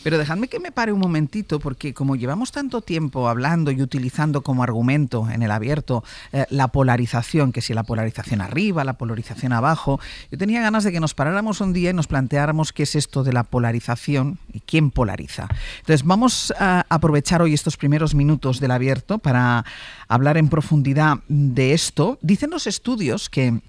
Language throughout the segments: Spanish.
Pero dejadme que me pare un momentito, porque como llevamos tanto tiempo hablando y utilizando como argumento en el abierto la polarización, que si la polarización arriba, la polarización abajo, yo tenía ganas de que nos paráramos un día y nos planteáramos qué es esto de la polarización y quién polariza. Entonces vamos a aprovechar hoy estos primeros minutos del abierto para hablar en profundidad de esto. Dicen los estudios que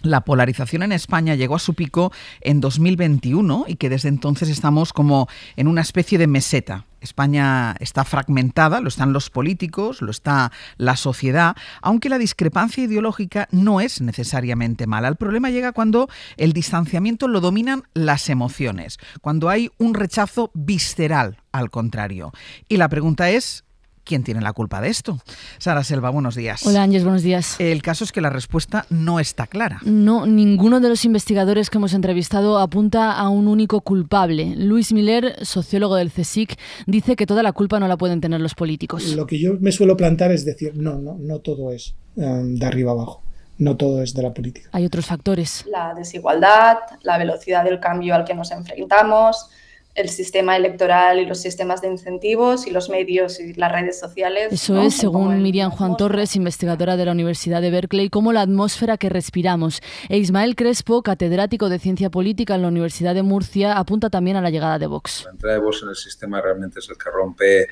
la polarización en España llegó a su pico en 2021 y que desde entonces estamos como en una especie de meseta. España está fragmentada, lo están los políticos, lo está la sociedad, aunque la discrepancia ideológica no es necesariamente mala. El problema llega cuando el distanciamiento lo dominan las emociones, cuando hay un rechazo visceral al contrario. Y la pregunta es, ¿quién tiene la culpa de esto? Sara Selva, buenos días. Hola, Ángeles, buenos días. El caso es que la respuesta no está clara. No, ninguno de los investigadores que hemos entrevistado apunta a un único culpable. Luis Miller, sociólogo del CSIC, dice que toda la culpa no la pueden tener los políticos. Lo que yo me suelo plantear es decir, no todo es de arriba abajo. No todo es de la política. Hay otros factores. La desigualdad, la velocidad del cambio al que nos enfrentamos, el sistema electoral y los sistemas de incentivos y los medios y las redes sociales. Eso es, según Miriam Juan Torres, investigadora de la Universidad de Berkeley, como la atmósfera que respiramos. E Ismael Crespo, catedrático de Ciencia Política en la Universidad de Murcia, apunta también a la llegada de Vox. La entrada de Vox en el sistema realmente es el que rompe,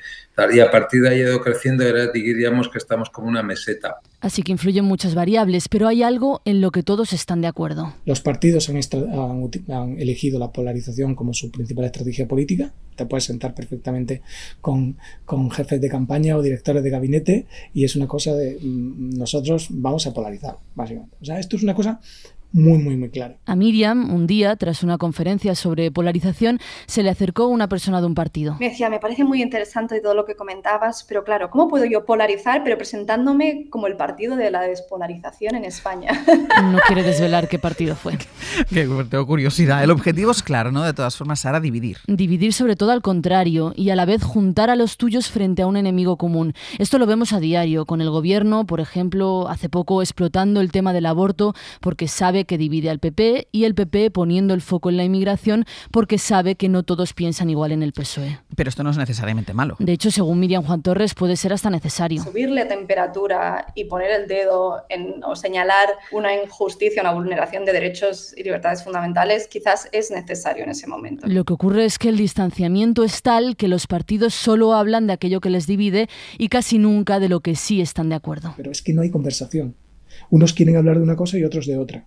y a partir de ahí ha ido creciendo, ahora diríamos que estamos como una meseta. Así que influyen muchas variables, pero hay algo en lo que todos están de acuerdo. Los partidos han elegido la polarización como su principal estrategia política. Te puedes sentar perfectamente con jefes de campaña o directores de gabinete y es una cosa de nosotros vamos a polarizar, básicamente. O sea, esto es una cosa muy clara. A Miriam, un día, tras una conferencia sobre polarización, se le acercó una persona de un partido. Me decía, me parece muy interesante todo lo que comentabas, pero claro, ¿cómo puedo yo polarizar, pero presentándome como el partido de la despolarización en España? No quiere desvelar qué partido fue. Tengo curiosidad. El objetivo es claro, ¿no? De todas formas, Sara, dividir. Dividir sobre todo al contrario y a la vez juntar a los tuyos frente a un enemigo común. Esto lo vemos a diario, con el gobierno, por ejemplo, hace poco explotando el tema del aborto porque sabe que divide al PP y el PP poniendo el foco en la inmigración porque sabe que no todos piensan igual en el PSOE. Pero esto no es necesariamente malo. De hecho, según Miriam Juan Torres, puede ser hasta necesario. Subirle temperatura y poner el dedo o señalar una injusticia, una vulneración de derechos y libertades fundamentales, quizás es necesario en ese momento. Lo que ocurre es que el distanciamiento es tal que los partidos solo hablan de aquello que les divide y casi nunca de lo que sí están de acuerdo. Pero es que no hay conversación. Unos quieren hablar de una cosa y otros de otra.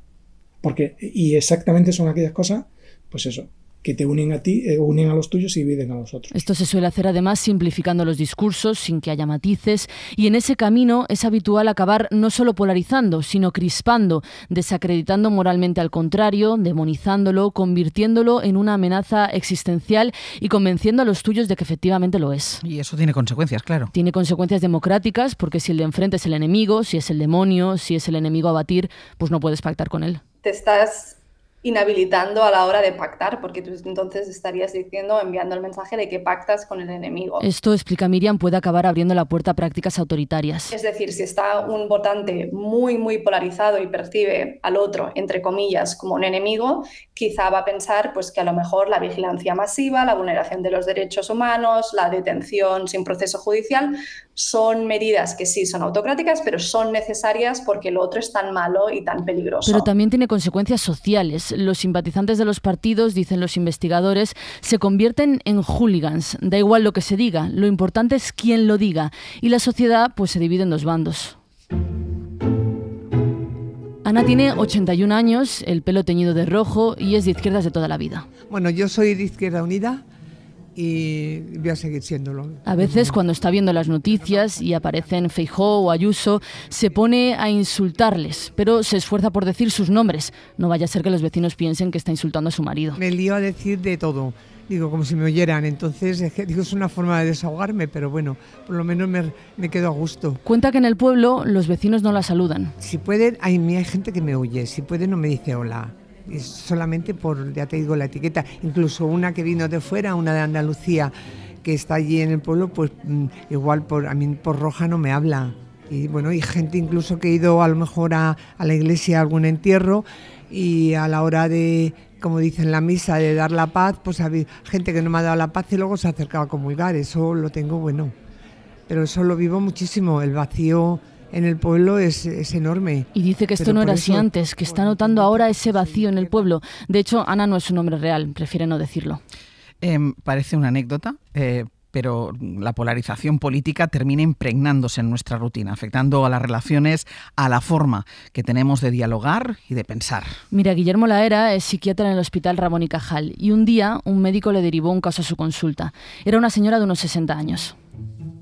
Y exactamente son aquellas cosas, pues eso, que te unen a ti, unen a los tuyos y dividen a los otros. Esto se suele hacer además simplificando los discursos, sin que haya matices, y en ese camino es habitual acabar no solo polarizando, sino crispando, desacreditando moralmente al contrario, demonizándolo, convirtiéndolo en una amenaza existencial y convenciendo a los tuyos de que efectivamente lo es. Y eso tiene consecuencias, claro. Tiene consecuencias democráticas, porque si el de enfrente es el enemigo, si es el demonio, si es el enemigo a batir, pues no puedes pactar con él. Te estás inhabilitando a la hora de pactar, porque tú entonces estarías diciendo, enviando el mensaje de que pactas con el enemigo. Esto, explica Miriam, puede acabar abriendo la puerta a prácticas autoritarias. Es decir, si está un votante muy polarizado y percibe al otro, entre comillas, como un enemigo, quizá va a pensar pues, que a lo mejor la vigilancia masiva, la vulneración de los derechos humanos, la detención sin proceso judicial, son medidas que sí son autocráticas, pero son necesarias porque el otro es tan malo y tan peligroso. Pero también tiene consecuencias sociales. Los simpatizantes de los partidos, dicen los investigadores, se convierten en hooligans. Da igual lo que se diga, lo importante es quién lo diga. Y la sociedad pues se divide en dos bandos. Ana tiene 81 años, el pelo teñido de rojo y es de izquierdas de toda la vida. Bueno, yo soy de Izquierda Unida y voy a seguir siéndolo. A veces, cuando está viendo las noticias y aparecen Feijóo o Ayuso, se pone a insultarles, pero se esfuerza por decir sus nombres. No vaya a ser que los vecinos piensen que está insultando a su marido. Me lío a decir de todo, digo, como si me oyeran. Entonces, digo, es una forma de desahogarme, pero bueno, por lo menos me quedo a gusto. Cuenta que en el pueblo los vecinos no la saludan. Si pueden, hay gente que me oye, si puede no me dice hola. Es solamente por, ya te digo, la etiqueta. Incluso una que vino de fuera, una de Andalucía, que está allí en el pueblo, pues igual a mí por roja no me habla. Y bueno, hay gente incluso que ha ido a lo mejor a la iglesia a algún entierro y a la hora de como dicen en la misa, de dar la paz, pues ha habido gente que no me ha dado la paz y luego se ha acercado a comulgar. Eso lo tengo bueno. Pero eso lo vivo muchísimo. El vacío en el pueblo es enorme. Y dice que esto no era así antes, que está notando ahora ese vacío en el pueblo. De hecho, Ana no es un nombre real, prefiere no decirlo. Parece una anécdota, pero la polarización política termina impregnándose en nuestra rutina, afectando a las relaciones, a la forma que tenemos de dialogar y de pensar. Mira, Guillermo Laera es psiquiatra en el Hospital Ramón y Cajal y un día un médico le derivó un caso a su consulta. Era una señora de unos 60 años.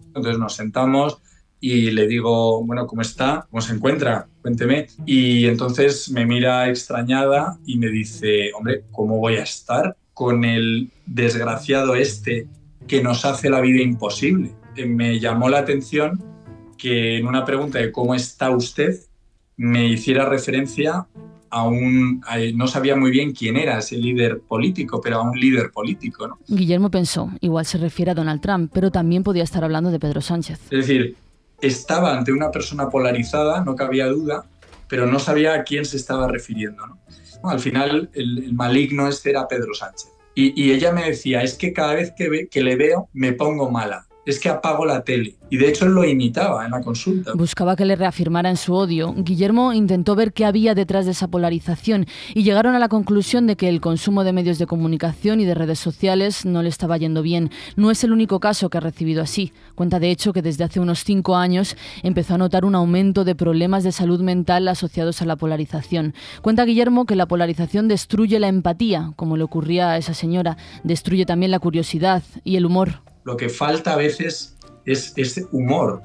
Entonces nos sentamos y le digo, bueno, ¿cómo está? ¿Cómo se encuentra? Cuénteme. Y entonces me mira extrañada y me dice, hombre, ¿cómo voy a estar con el desgraciado este que nos hace la vida imposible? Me llamó la atención que en una pregunta de ¿cómo está usted? Me hiciera referencia no sabía muy bien quién era ese líder político, pero a un líder político, ¿no? Guillermo pensó, igual se refiere a Donald Trump, pero también podía estar hablando de Pedro Sánchez. Es decir, estaba ante una persona polarizada, no cabía duda, pero no sabía a quién se estaba refiriendo, ¿no? Al final, el maligno este era Pedro Sánchez. Y ella me decía, es que cada vez que le veo me pongo mala. Es que apago la tele. Y de hecho él lo imitaba en la consulta. Buscaba que le reafirmara en su odio. Guillermo intentó ver qué había detrás de esa polarización y llegaron a la conclusión de que el consumo de medios de comunicación y de redes sociales no le estaba yendo bien. No es el único caso que ha recibido así. Cuenta de hecho que desde hace unos 5 años empezó a notar un aumento de problemas de salud mental asociados a la polarización. Cuenta Guillermo que la polarización destruye la empatía, como le ocurría a esa señora. Destruye también la curiosidad y el humor. Lo que falta a veces es humor,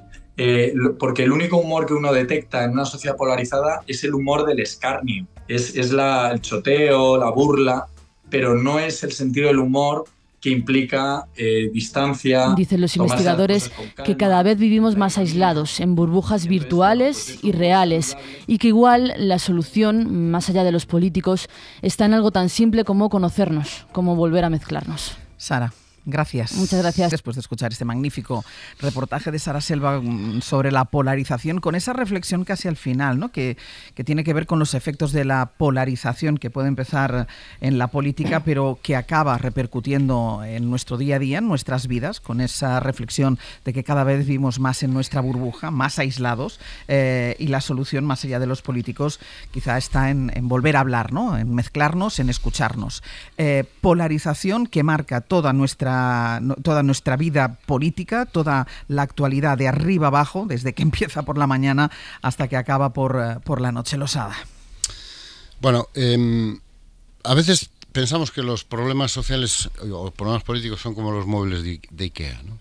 porque el único humor que uno detecta en una sociedad polarizada es el humor del escarnio, es el choteo, la burla, pero no es el sentido del humor que implica distancia. Dicen los investigadores que cada vez vivimos más aislados, en burbujas virtuales y reales, y que igual la solución, más allá de los políticos, está en algo tan simple como conocernos, como volver a mezclarnos. Sara, gracias. Muchas gracias. Después de escuchar este magnífico reportaje de Sara Selva sobre la polarización, con esa reflexión casi al final, ¿no? que tiene que ver con los efectos de la polarización que puede empezar en la política, pero que acaba repercutiendo en nuestro día a día, en nuestras vidas, con esa reflexión de que cada vez vivimos más en nuestra burbuja, más aislados, y la solución, más allá de los políticos, quizá está en volver a hablar, ¿no? En mezclarnos, en escucharnos. Polarización que marca toda nuestra vida política, toda la actualidad de arriba abajo, desde que empieza por la mañana hasta que acaba por la noche. Losada. Bueno, a veces pensamos que los problemas sociales o problemas políticos son como los muebles de IKEA, ¿no?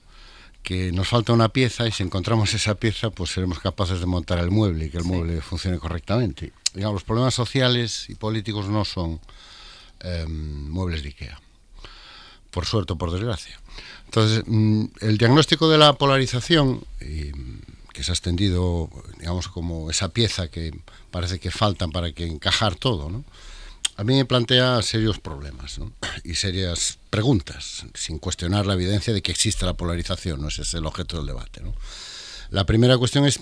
Que nos falta una pieza y si encontramos esa pieza, pues seremos capaces de montar el mueble y que el mueble funcione correctamente. Digamos, los problemas sociales y políticos no son muebles de IKEA, por suerte o por desgracia. Entonces, el diagnóstico de la polarización, que se ha extendido, digamos, como esa pieza que parece que faltan para que encajar todo, ¿no? A mí me plantea serios problemas, ¿no? Y serias preguntas, sin cuestionar la evidencia de que existe la polarización, ¿no? Ese es el objeto del debate, ¿no? La primera cuestión es,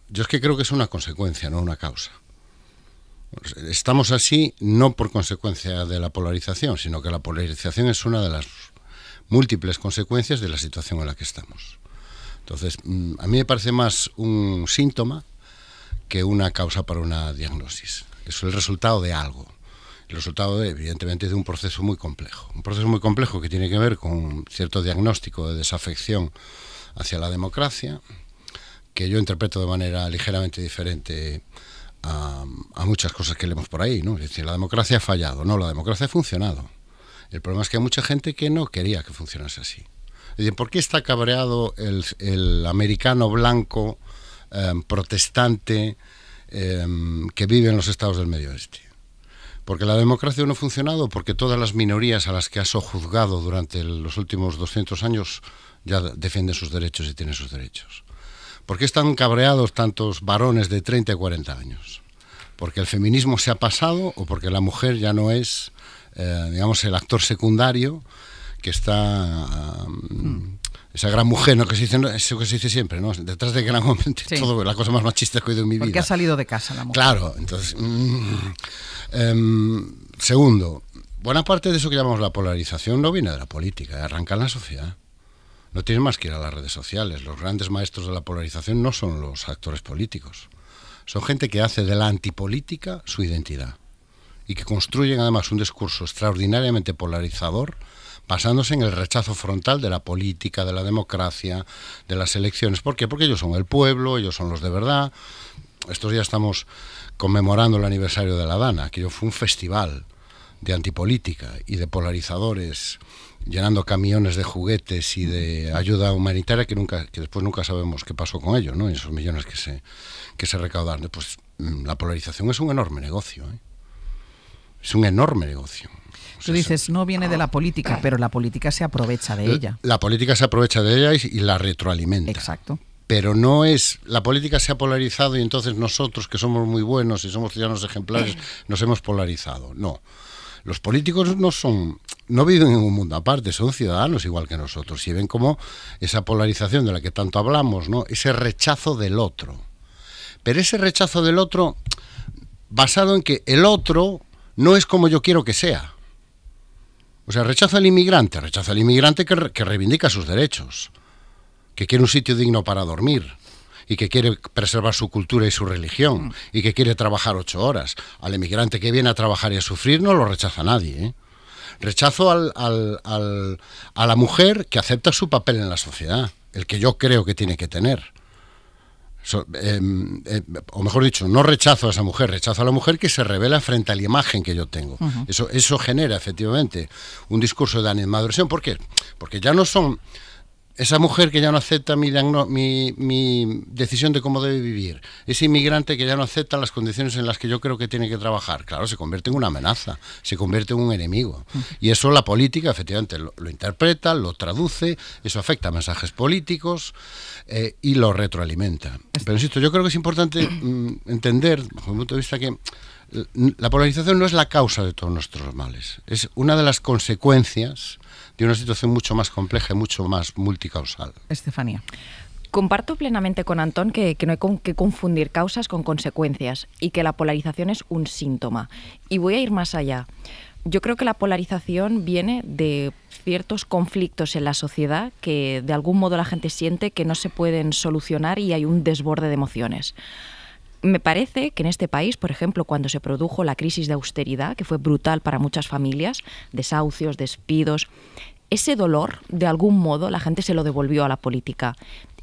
yo es que creo que es una consecuencia, no una causa. Estamos así no por consecuencia de la polarización, sino que la polarización es una de las múltiples consecuencias de la situación en la que estamos. Entonces, a mí me parece más un síntoma que una causa para una diagnosis. Es el resultado de algo. El resultado, evidentemente, de un proceso muy complejo. Un proceso muy complejo que tiene que ver con cierto diagnóstico de desafección hacia la democracia, que yo interpreto de manera ligeramente diferente a muchas cosas que leemos por ahí, ¿no? Es decir, la democracia ha fallado. No, la democracia ha funcionado. El problema es que hay mucha gente que no quería que funcionase así. Es decir, ¿por qué está cabreado el americano blanco protestante que vive en los estados del Medio Oeste? Porque la democracia no ha funcionado, porque todas las minorías a las que ha sojuzgado durante los últimos 200 años ya defienden sus derechos y tienen sus derechos. ¿Por qué están cabreados tantos varones de 30 y 40 años? ¿Porque el feminismo se ha pasado o porque la mujer ya no es, digamos, el actor secundario que está... esa gran mujer, ¿no? Que se dice, eso que se dice siempre, ¿no? Detrás de gran hombre, sí. Todo, la cosa más machista que he oído en mi vida. Porque ha salido de casa la mujer. Claro, entonces... segundo, buena parte de eso que llamamos la polarización no viene de la política, arranca en la sociedad. No tiene más que ir a las redes sociales. Los grandes maestros de la polarización no son los actores políticos. Son gente que hace de la antipolítica su identidad y que construyen además un discurso extraordinariamente polarizador basándose en el rechazo frontal de la política, de la democracia, de las elecciones. ¿Por qué? Porque ellos son el pueblo, ellos son los de verdad. Estos días estamos conmemorando el aniversario de la Dana. Aquello fue un festival de antipolítica y de polarizadores, llenando camiones de juguetes y de ayuda humanitaria que después nunca sabemos qué pasó con ellos, ¿no? Y esos millones que se recaudaron. Pues la polarización es un enorme negocio, ¿eh? Es un enorme negocio. Tú dices, no viene de la política, pero la política se aprovecha de ella. La política se aprovecha de ella y la retroalimenta. Exacto. Pero no es... La política se ha polarizado y entonces nosotros, que somos muy buenos y somos ciudadanos ejemplares, nos hemos polarizado. No. Los políticos no viven en un mundo aparte, son ciudadanos igual que nosotros y ven como esa polarización de la que tanto hablamos, ¿no? Ese rechazo del otro. Pero ese rechazo del otro basado en que el otro no es como yo quiero que sea. O sea, rechazo al inmigrante que reivindica sus derechos, que quiere un sitio digno para dormir y que quiere preservar su cultura y su religión y que quiere trabajar 8 horas. Al inmigrante que viene a trabajar y a sufrir no lo rechaza nadie, ¿eh? Rechazo a la mujer que acepta su papel en la sociedad, el que yo creo que tiene que tener. O mejor dicho, no rechazo a esa mujer, rechazo a la mujer que se revela frente a la imagen que yo tengo. Eso genera efectivamente un discurso de animadversión. ¿Por qué? Porque ya no son... Esa mujer que ya no acepta mi decisión de cómo debe vivir, ese inmigrante que ya no acepta las condiciones en las que yo creo que tiene que trabajar, claro, se convierte en una amenaza, se convierte en un enemigo. Y eso la política efectivamente lo interpreta, lo traduce, eso afecta a mensajes políticos y lo retroalimenta. Pero insisto, yo creo que es importante entender, desde mi punto de vista, que la polarización no es la causa de todos nuestros males, es una de las consecuencias de una situación mucho más compleja y mucho más multicausal. Estefanía. Comparto plenamente con Antón que no hay que confundir causas con consecuencias y que la polarización es un síntoma. Y voy a ir más allá. Yo creo que la polarización viene de ciertos conflictos en la sociedad que de algún modo la gente siente que no se pueden solucionar y hay un desborde de emociones. Me parece que en este país, por ejemplo, cuando se produjo la crisis de austeridad, que fue brutal para muchas familias, desahucios, despidos, ese dolor, de algún modo, la gente se lo devolvió a la política.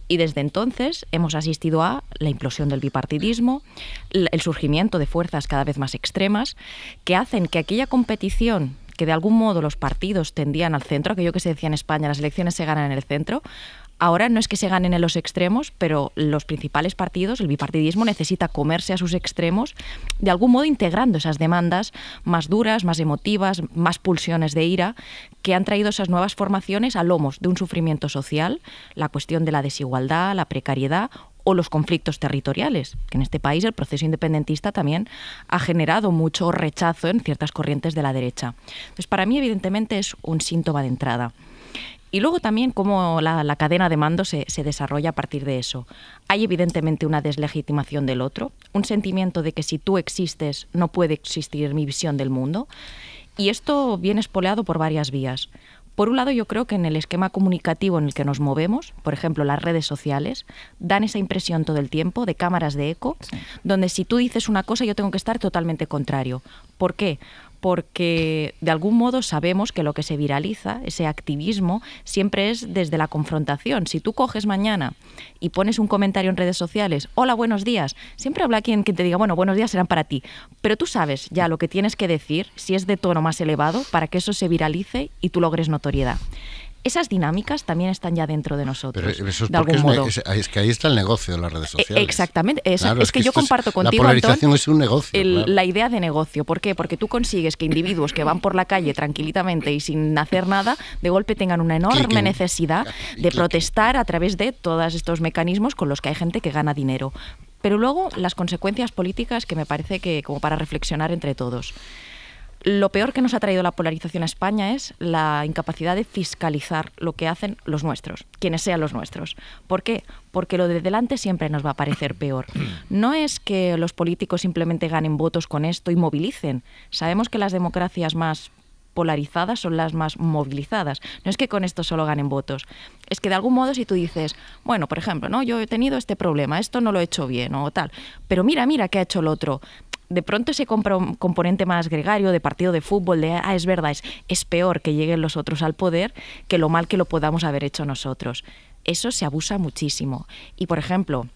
Y desde entonces hemos asistido a la implosión del bipartidismo, el surgimiento de fuerzas cada vez más extremas, que hacen que aquella competición que de algún modo los partidos tendían al centro, aquello que se decía en España, las elecciones se ganan en el centro. Ahora no es que se ganen en los extremos, pero los principales partidos, el bipartidismo, necesita comerse a sus extremos, de algún modo integrando esas demandas más duras, más emotivas, más pulsiones de ira, que han traído esas nuevas formaciones a lomos de un sufrimiento social, la cuestión de la desigualdad, la precariedad o los conflictos territoriales, que en este país el proceso independentista también ha generado mucho rechazo en ciertas corrientes de la derecha. Entonces, para mí, evidentemente, es un síntoma de entrada. Y luego también cómo la cadena de mando se desarrolla a partir de eso. Hay evidentemente una deslegitimación del otro, un sentimiento de que si tú existes no puede existir mi visión del mundo. Y esto viene espoleado por varias vías. Por un lado, yo creo que en el esquema comunicativo en el que nos movemos, por ejemplo, las redes sociales, dan esa impresión todo el tiempo de cámaras de eco, donde si tú dices una cosa yo tengo que estar totalmente contrario. ¿Por qué? Porque de algún modo sabemos que lo que se viraliza, ese activismo, siempre es desde la confrontación. Si tú coges mañana y pones un comentario en redes sociales, hola, buenos días, siempre habrá quien te diga, bueno, buenos días serán para ti, pero tú sabes ya lo que tienes que decir, si es de tono más elevado, para que eso se viralice y tú logres notoriedad. Esas dinámicas también están ya dentro de nosotros. Pero eso es de algún modo. Es que ahí está el negocio de las redes sociales. Exactamente. Claro, es que yo comparto contigo, la polarización, Antón, es un negocio. Claro. La idea de negocio. ¿Por qué? Porque tú consigues que individuos que van por la calle tranquilamente y sin hacer nada, de golpe tengan una enorme necesidad de protestar a través de todos estos mecanismos con los que hay gente que gana dinero. Pero luego las consecuencias políticas que me parece que como para reflexionar entre todos. Lo peor que nos ha traído la polarización a España es la incapacidad de fiscalizar lo que hacen los nuestros, quienes sean los nuestros. ¿Por qué? Porque lo de delante siempre nos va a parecer peor. No es que los políticos simplemente ganen votos con esto y movilicen. Sabemos que las democracias más polarizadas son las más movilizadas. No es que con esto solo ganen votos, es que de algún modo si tú dices, bueno, por ejemplo, ¿no? Yo he tenido este problema, esto no lo he hecho bien o tal, pero mira qué ha hecho el otro. De pronto ese componente más gregario de partido de fútbol, de es verdad, es peor que lleguen los otros al poder que lo mal que lo podamos haber hecho nosotros. Eso se abusa muchísimo. Y, por ejemplo,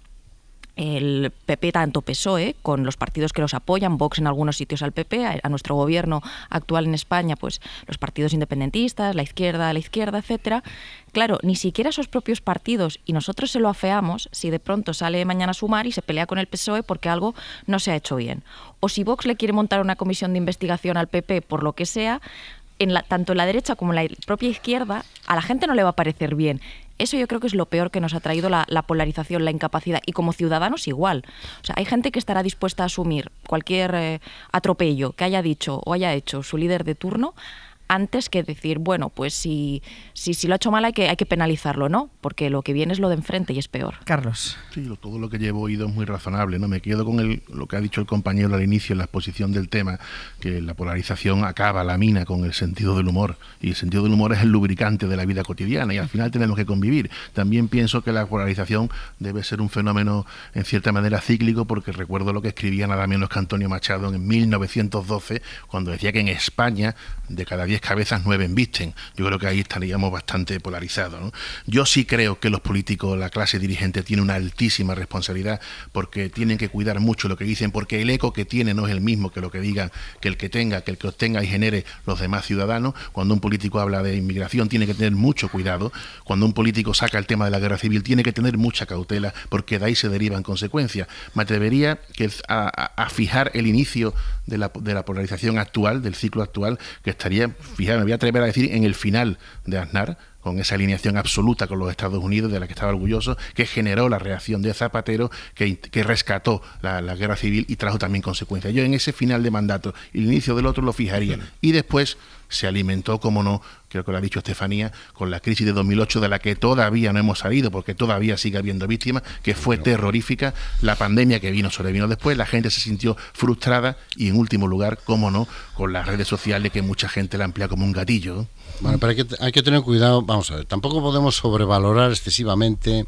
el PP, tanto PSOE, con los partidos que los apoyan, Vox en algunos sitios al PP, a nuestro gobierno actual en España, pues los partidos independentistas, la izquierda, etcétera. Claro, ni siquiera esos propios partidos, y nosotros se lo afeamos si de pronto sale mañana Sumar y se pelea con el PSOE porque algo no se ha hecho bien. O si Vox le quiere montar una comisión de investigación al PP por lo que sea, tanto en la derecha como en la propia izquierda, a la gente no le va a parecer bien. Eso yo creo que es lo peor que nos ha traído la polarización, la incapacidad. Y como ciudadanos igual. O sea, hay gente que estará dispuesta a asumir cualquier atropello que haya dicho o haya hecho su líder de turno antes que decir, bueno, pues si lo ha hecho mal hay que penalizarlo, ¿no? Porque lo que viene es lo de enfrente y es peor. Carlos. Sí, todo lo que llevo oído es muy razonable, ¿no? Me quedo con lo que ha dicho el compañero al inicio en la exposición del tema, que la polarización acaba, lamina con el sentido del humor, y el sentido del humor es el lubricante de la vida cotidiana, y al final tenemos que convivir. También pienso que la polarización debe ser un fenómeno en cierta manera cíclico, porque recuerdo lo que escribía nada menos que Antonio Machado en 1912, cuando decía que en España de cada 10 cabezas 9 embisten. Yo creo que ahí estaríamos bastante polarizados, ¿no? Yo sí creo que los políticos, la clase dirigente, tiene una altísima responsabilidad, porque tienen que cuidar mucho lo que dicen, porque el eco que tiene no es el mismo que lo que digan, que el que obtenga y genere los demás ciudadanos. Cuando un político habla de inmigración tiene que tener mucho cuidado. Cuando un político saca el tema de la guerra civil tiene que tener mucha cautela, porque de ahí se derivan consecuencias. Me atrevería a fijar el inicio de la polarización actual, del ciclo actual, que estaría, me voy a atrever a decir, en el final de Aznar, con esa alineación absoluta con los Estados Unidos, de la que estaba orgulloso, que generó la reacción de Zapatero, que rescató la guerra civil y trajo también consecuencias. Yo en ese final de mandato y el inicio del otro lo fijaría. Y después se alimentó, como no, creo que lo ha dicho Estefanía, con la crisis de 2008, de la que todavía no hemos salido, porque todavía sigue habiendo víctimas, que fue terrorífica, la pandemia que sobrevino después, la gente se sintió frustrada y, en último lugar, como no, con las redes sociales, que mucha gente la emplea como un gatillo, ¿no? Bueno, pero hay que tener cuidado. Vamos a ver, tampoco podemos sobrevalorar excesivamente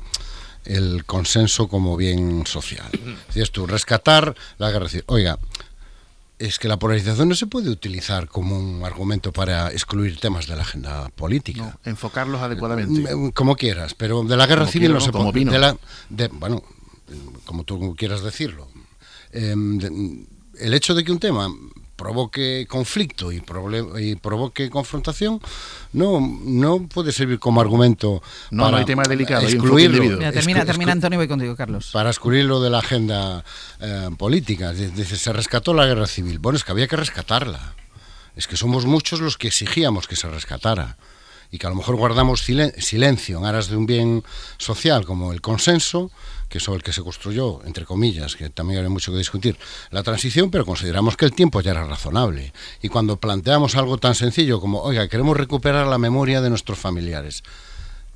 el consenso como bien social. Decías tú, rescatar la guerra civil. Oiga, es que la polarización no se puede utilizar como un argumento para excluir temas de la agenda política. No, enfocarlos adecuadamente. Como quieras, pero de la guerra como civil no se puede. Bueno, como tú quieras decirlo. El hecho de que un tema provoque conflicto y provoque confrontación no puede servir como argumento para hay tema delicado, excluirlo. Termina Antonio, voy contigo, Carlos. Para excluirlo de la agenda política. Dice, se rescató la guerra civil. Bueno, es que había que rescatarla. Es que somos muchos los que exigíamos que se rescatara, y que a lo mejor guardamos silencio en aras de un bien social como el consenso, que es sobre el que se construyó, entre comillas, que también hay mucho que discutir, la transición, pero consideramos que el tiempo ya era razonable. Y cuando planteamos algo tan sencillo como, oiga, queremos recuperar la memoria de nuestros familiares,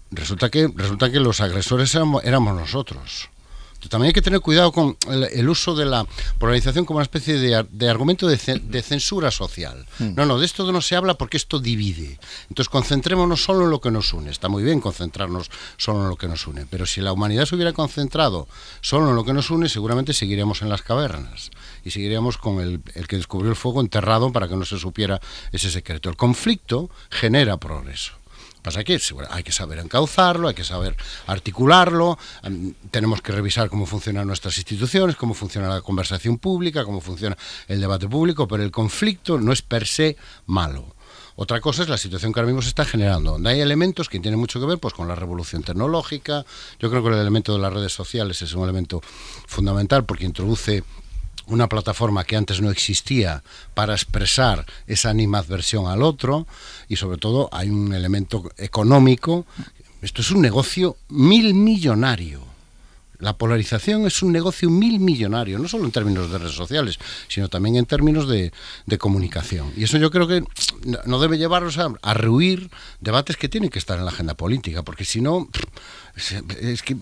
resulta que los agresores éramos nosotros. También hay que tener cuidado con el uso de la polarización como una especie de argumento de censura social. No, de esto no se habla porque esto divide. Entonces concentrémonos solo en lo que nos une. Está muy bien concentrarnos solo en lo que nos une, pero si la humanidad se hubiera concentrado solo en lo que nos une, seguramente seguiríamos en las cavernas y seguiríamos con el que descubrió el fuego enterrado para que no se supiera ese secreto. El conflicto genera progreso. Pasa que hay que saber encauzarlo, hay que saber articularlo, tenemos que revisar cómo funcionan nuestras instituciones, cómo funciona la conversación pública, cómo funciona el debate público, pero el conflicto no es per se malo. Otra cosa es la situación que ahora mismo se está generando, donde hay elementos que tienen mucho que ver pues con la revolución tecnológica. Yo creo que el elemento de las redes sociales es un elemento fundamental, porque introduce una plataforma que antes no existía para expresar esa animadversión al otro, y sobre todo hay un elemento económico. Esto es un negocio millonario. la polarización es un negocio millonario, no solo en términos de redes sociales, sino también en términos de comunicación. Y eso yo creo que no debe llevarnos a rehuir debates que tienen que estar en la agenda política, porque si no, es que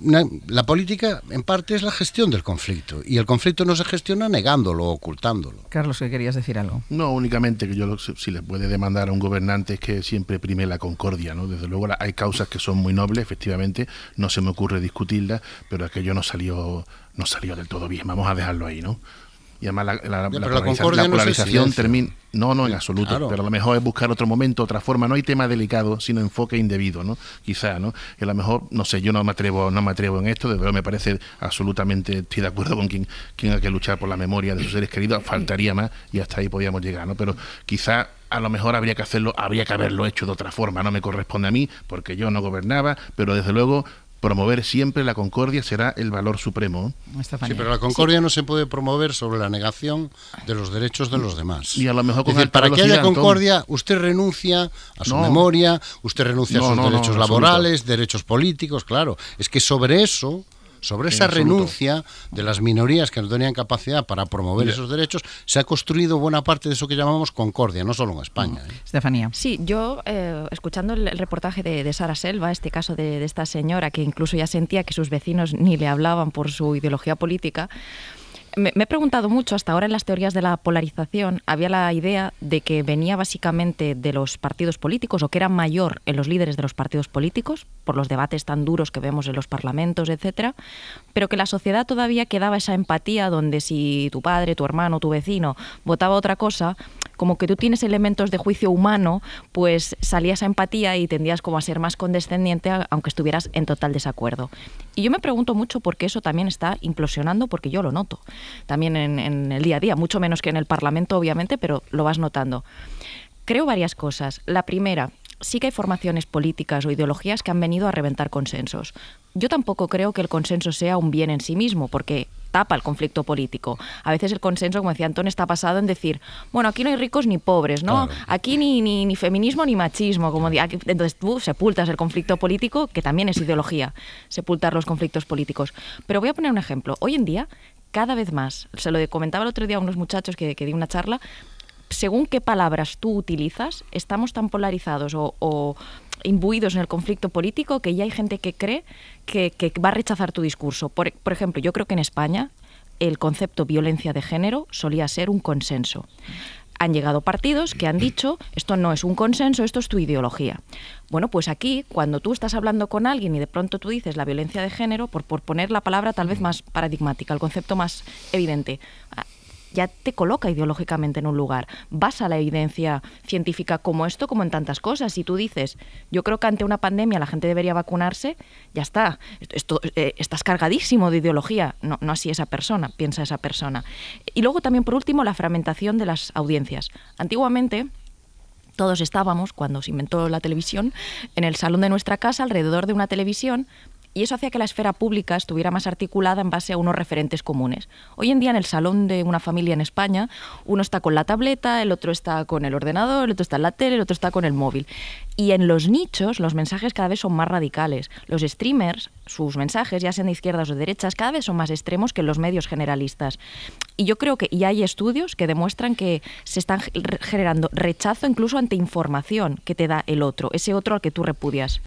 la política en parte es la gestión del conflicto, y el conflicto no se gestiona negándolo o ocultándolo. Carlos, ¿qué querías decir algo? No, únicamente que si le puede demandar a un gobernante es que siempre prime la concordia, ¿no? Desde luego hay causas que son muy nobles, efectivamente, no se me ocurre discutirlas, pero aquello no salió del todo bien, vamos a dejarlo ahí, ¿no? Y además la polarización termina... No, en absoluto, claro. Pero a lo mejor es buscar otro momento, otra forma. No hay tema delicado, sino enfoque indebido, ¿no? Quizá, ¿no? Y a lo mejor, no sé, yo no me atrevo en esto, de verdad me parece absolutamente, estoy de acuerdo con quien hay que luchar por la memoria de sus seres queridos, faltaría más y hasta ahí podíamos llegar, ¿no? Pero quizá a lo mejor habría que haberlo hecho de otra forma, no me corresponde a mí, porque yo no gobernaba, pero desde luego promover siempre la concordia será el valor supremo. Sí, pero la concordia no se puede promover sobre la negación de los derechos de los demás. Y a lo mejor para que haya concordia, usted renuncia a su memoria, usted renuncia a sus derechos laborales, derechos políticos, claro. Es que sobre esa renuncia de las minorías que no tenían capacidad para promover esos derechos, se ha construido buena parte de eso que llamamos concordia, no solo en España. Estefanía. Sí, yo, escuchando el reportaje de Sara Selva, este caso de esta señora que incluso ya sentía que sus vecinos ni le hablaban por su ideología política, me he preguntado mucho, hasta ahora en las teorías de la polarización había la idea de que venía básicamente de los partidos políticos o que era mayor en los líderes de los partidos políticos, por los debates tan duros que vemos en los parlamentos, etcétera, pero que la sociedad todavía quedaba esa empatía donde si tu padre, tu hermano, tu vecino votaba otra cosa, como que tú tienes elementos de juicio humano, pues salía esa empatía y tendías como a ser más condescendiente aunque estuvieras en total desacuerdo. Y yo me pregunto mucho por qué eso también está implosionando, porque yo lo noto también en el día a día, mucho menos que en el Parlamento, obviamente, pero lo vas notando. Creo varias cosas. La primera, sí que hay formaciones políticas o ideologías que han venido a reventar consensos. Yo tampoco creo que el consenso sea un bien en sí mismo, porque tapa el conflicto político. A veces el consenso, como decía Antón, está basado en decir, bueno, aquí no hay ricos ni pobres, ¿no? Claro. Aquí ni feminismo ni machismo. Entonces tú sepultas el conflicto político, que también es ideología, sepultar los conflictos políticos. Pero voy a poner un ejemplo. Hoy en día, cada vez más, se lo comentaba el otro día a unos muchachos que di una charla, según qué palabras tú utilizas, estamos tan polarizados o imbuidos en el conflicto político que ya hay gente que cree que va a rechazar tu discurso. Por ejemplo, yo creo que en España el concepto violencia de género solía ser un consenso. Han llegado partidos que han dicho, esto no es un consenso, esto es tu ideología. Bueno, pues aquí, cuando tú estás hablando con alguien y de pronto tú dices la violencia de género, por poner la palabra tal vez más paradigmática, el concepto más evidente, ya te coloca ideológicamente en un lugar. Vas a la evidencia científica como esto, como en tantas cosas. Si tú dices, yo creo que ante una pandemia la gente debería vacunarse, ya está. Estás cargadísimo de ideología. No así esa persona, piensa esa persona. Y luego también, por último, la fragmentación de las audiencias. Antiguamente, todos estábamos, cuando se inventó la televisión, en el salón de nuestra casa, alrededor de una televisión, y eso hacía que la esfera pública estuviera más articulada en base a unos referentes comunes. Hoy en día, en el salón de una familia en España, uno está con la tableta, el otro está con el ordenador, el otro está en la tele, el otro está con el móvil. Y en los nichos, los mensajes cada vez son más radicales. Los streamers, sus mensajes, ya sean de izquierdas o de derechas, cada vez son más extremos que en los medios generalistas. Y yo creo que y hay estudios que demuestran que se están generando rechazo incluso ante información que te da el otro, ese otro al que tú repudias.